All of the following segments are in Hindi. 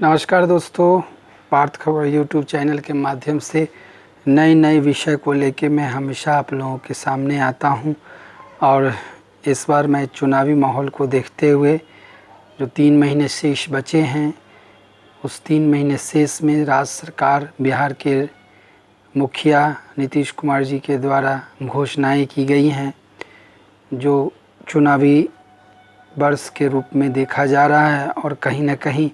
नमस्कार दोस्तों, पार्थ खबर यूट्यूब चैनल के माध्यम से नए विषय को लेके मैं हमेशा आप लोगों के सामने आता हूं। और इस बार मैं चुनावी माहौल को देखते हुए जो 3 महीने शेष बचे हैं, उस 3 महीने शेष में राज्य सरकार बिहार के मुखिया नीतीश कुमार जी के द्वारा घोषणाएं की गई हैं, जो चुनावी वर्ष के रूप में देखा जा रहा है। और कहीं न कहीं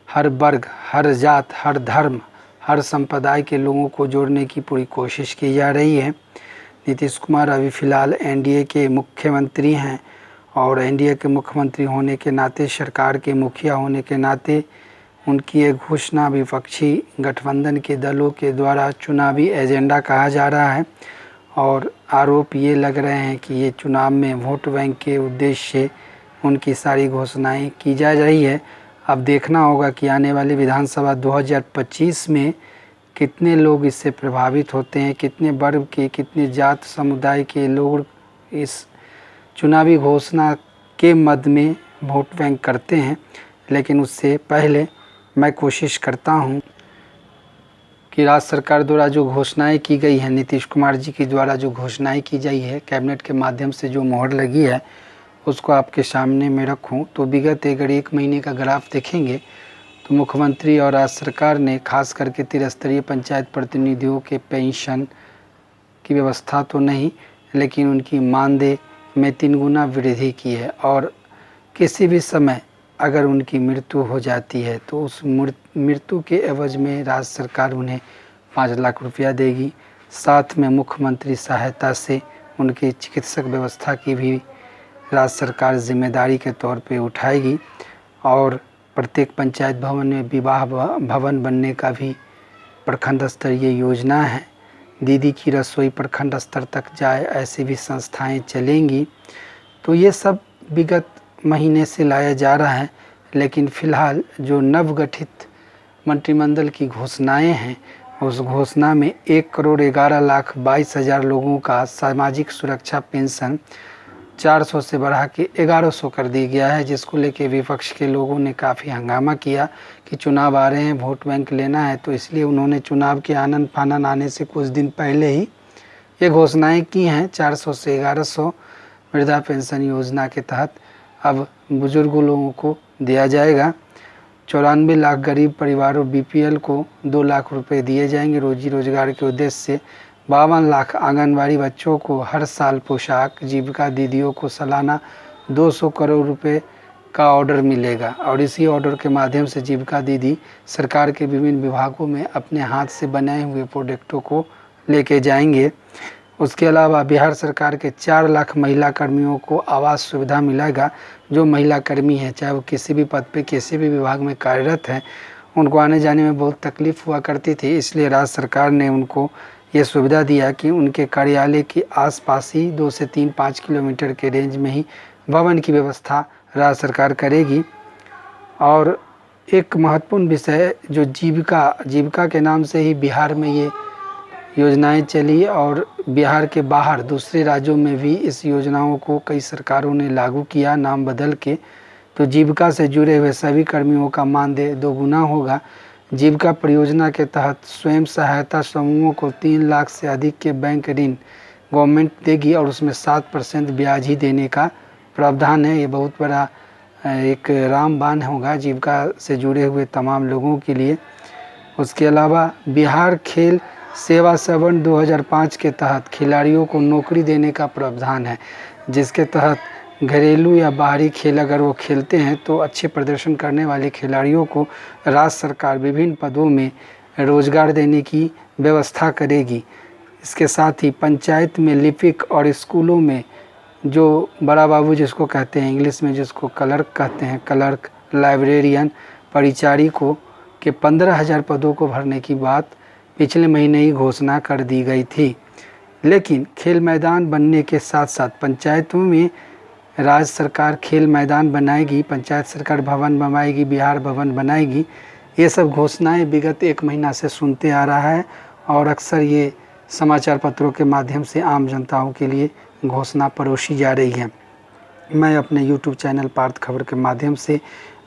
हर वर्ग, हर जात, हर धर्म, हर संप्रदाय के लोगों को जोड़ने की पूरी कोशिश की जा रही है। नीतीश कुमार अभी फ़िलहाल एनडीए के मुख्यमंत्री हैं और एनडीए के मुख्यमंत्री होने के नाते, सरकार के मुखिया होने के नाते उनकी एक घोषणा विपक्षी गठबंधन के दलों के द्वारा चुनावी एजेंडा कहा जा रहा है। और आरोप ये लग रहे हैं कि ये चुनाव में वोट बैंक के उद्देश्य से उनकी सारी घोषणाएं की जा रही है। अब देखना होगा कि आने वाली विधानसभा 2025 में कितने लोग इससे प्रभावित होते हैं, कितने वर्ग के, कितने जात समुदाय के लोग इस चुनावी घोषणा के मद में वोट बैंक करते हैं। लेकिन उससे पहले मैं कोशिश करता हूं कि राज्य सरकार द्वारा जो घोषणाएं की गई हैं, नीतीश कुमार जी के द्वारा जो घोषणाएं की गई है, कैबिनेट के माध्यम से जो मोहर लगी है, उसको आपके सामने में रखूं तो विगत अगर 1 महीने का ग्राफ देखेंगे तो मुख्यमंत्री और राज्य सरकार ने खास करके त्रिस्तरीय पंचायत प्रतिनिधियों के पेंशन की व्यवस्था तो नहीं, लेकिन उनकी मानदेय में 3 गुना वृद्धि की है। और किसी भी समय अगर उनकी मृत्यु हो जाती है तो उस मृत्यु के एवज में राज्य सरकार उन्हें 5 लाख रुपया देगी। साथ में मुख्यमंत्री सहायता से उनकी चिकित्सक व्यवस्था की भी राज्य सरकार जिम्मेदारी के तौर पे उठाएगी। और प्रत्येक पंचायत भवन में विवाह भवन बनने का भी प्रखंड स्तरीय योजना है। दीदी की रसोई प्रखंड स्तर तक जाए, ऐसी भी संस्थाएं चलेंगी। तो ये सब विगत महीने से लाया जा रहा है। लेकिन फ़िलहाल जो नवगठित मंत्रिमंडल की घोषणाएं हैं, उस घोषणा में 1,11,22,000 लोगों का सामाजिक सुरक्षा पेंशन 400 से बढ़ा के 1100 कर दिया गया है, जिसको लेके विपक्ष के लोगों ने काफ़ी हंगामा किया कि चुनाव आ रहे हैं, वोट बैंक लेना है। तो इसलिए उन्होंने चुनाव के आनन फानन आने से कुछ दिन पहले ही ये घोषणाएं की हैं। 400 से 1100 वृद्धा पेंशन योजना के तहत अब बुजुर्ग लोगों को दिया जाएगा। 94 लाख गरीब परिवारों बीपीएल को 2 लाख रुपये दिए जाएंगे रोजी रोजगार के उद्देश्य से। 52 लाख आंगनबाड़ी बच्चों को हर साल पोशाक, जीविका दीदियों को सालाना 200 करोड़ रुपए का ऑर्डर मिलेगा। और इसी ऑर्डर के माध्यम से जीविका दीदी सरकार के विभिन्न विभागों में अपने हाथ से बनाए हुए प्रोडक्टों को लेके जाएंगे। उसके अलावा बिहार सरकार के 4 लाख महिला कर्मियों को आवास सुविधा मिलेगा। जो महिला कर्मी है, चाहे वो किसी भी पद पे, किसी भी विभाग में कार्यरत है, उनको आने जाने में बहुत तकलीफ़ हुआ करती थी। इसलिए राज्य सरकार ने उनको ये सुविधा दिया कि उनके कार्यालय के आसपास ही 2 से 3-5 किलोमीटर के रेंज में ही भवन की व्यवस्था राज्य सरकार करेगी। और एक महत्वपूर्ण विषय जो जीविका के नाम से ही बिहार में ये योजनाएं चली और बिहार के बाहर दूसरे राज्यों में भी इस योजनाओं को कई सरकारों ने लागू किया नाम बदल के। तो जीविका से जुड़े हुए सभी कर्मियों का मानदेय 2 गुना होगा। जीविका परियोजना के तहत स्वयं सहायता समूहों को 3 लाख से अधिक के बैंक ऋण गवर्नमेंट देगी और उसमें 7% ब्याज ही देने का प्रावधान है। ये बहुत बड़ा एक रामबाण होगा जीविका से जुड़े हुए तमाम लोगों के लिए। उसके अलावा बिहार खेल सेवा सवन 2005 के तहत खिलाड़ियों को नौकरी देने का प्रावधान है, जिसके तहत घरेलू या बाहरी खेल अगर वो खेलते हैं तो अच्छे प्रदर्शन करने वाले खिलाड़ियों को राज्य सरकार विभिन्न पदों में रोजगार देने की व्यवस्था करेगी। इसके साथ ही पंचायत में लिपिक और स्कूलों में जो बड़ा बाबू जिसको कहते हैं इंग्लिश में, जिसको क्लर्क कहते हैं, क्लर्क, लाइब्रेरियन, परिचारिकों के 15,000 पदों को भरने की बात पिछले महीने ही घोषणा कर दी गई थी। लेकिन खेल मैदान बनने के साथ साथ पंचायतों में राज्य सरकार खेल मैदान बनाएगी, पंचायत सरकार भवन बनवाएगी, बिहार भवन बनाएगी। ये सब घोषणाएं विगत 1 महीना से सुनते आ रहा है और अक्सर ये समाचार पत्रों के माध्यम से आम जनताओं के लिए घोषणा परोसी जा रही है। मैं अपने यूट्यूब चैनल पार्थ खबर के माध्यम से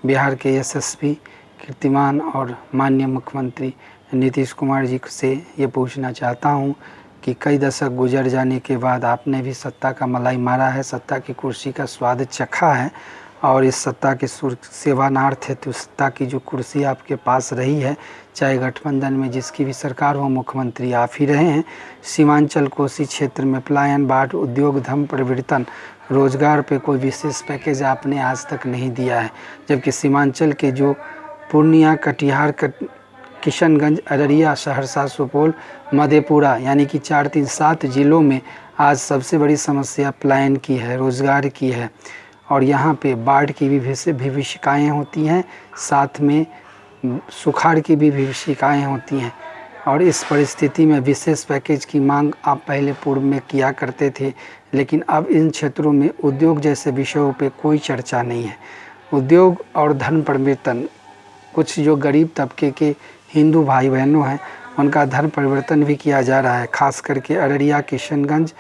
बिहार के यशस्वी कीर्तिमान और माननीय मुख्यमंत्री नीतीश कुमार जी से ये पूछना चाहता हूँ कि कई दशक गुजर जाने के बाद आपने भी सत्ता का मलाई मारा है, सत्ता की कुर्सी का स्वाद चखा है और इस सत्ता के सेवानार्थ है, तो सत्ता की जो कुर्सी आपके पास रही है, चाहे गठबंधन में जिसकी भी सरकार हो, मुख्यमंत्री आप ही रहे हैं। सीमांचल कोसी क्षेत्र में पलायन, बाढ़, उद्योग धम परिवर्तन, रोजगार पे कोई विशेष पैकेज आपने आज तक नहीं दिया है, जबकि सीमांचल के जो पूर्णिया, कटिहार, किशनगंज, अररिया, सहरसा, सुपौल, मधेपुरा यानी कि 4-3-7 जिलों में आज सबसे बड़ी समस्या पलायन की है, रोज़गार की है और यहाँ पे बाढ़ की भी विभीषिकाएँ होती हैं, साथ में सुखाड़ की भी विभीषिकाएँ होती हैं और इस परिस्थिति में विशेष पैकेज की मांग आप पहले पूर्व में किया करते थे, लेकिन अब इन क्षेत्रों में उद्योग जैसे विषयों पे कोई चर्चा नहीं है। उद्योग और धन परिवर्तन, कुछ जो गरीब तबके के हिंदू भाई बहनों हैं उनका धर्म परिवर्तन भी किया जा रहा है, खास करके अररिया, किशनगंज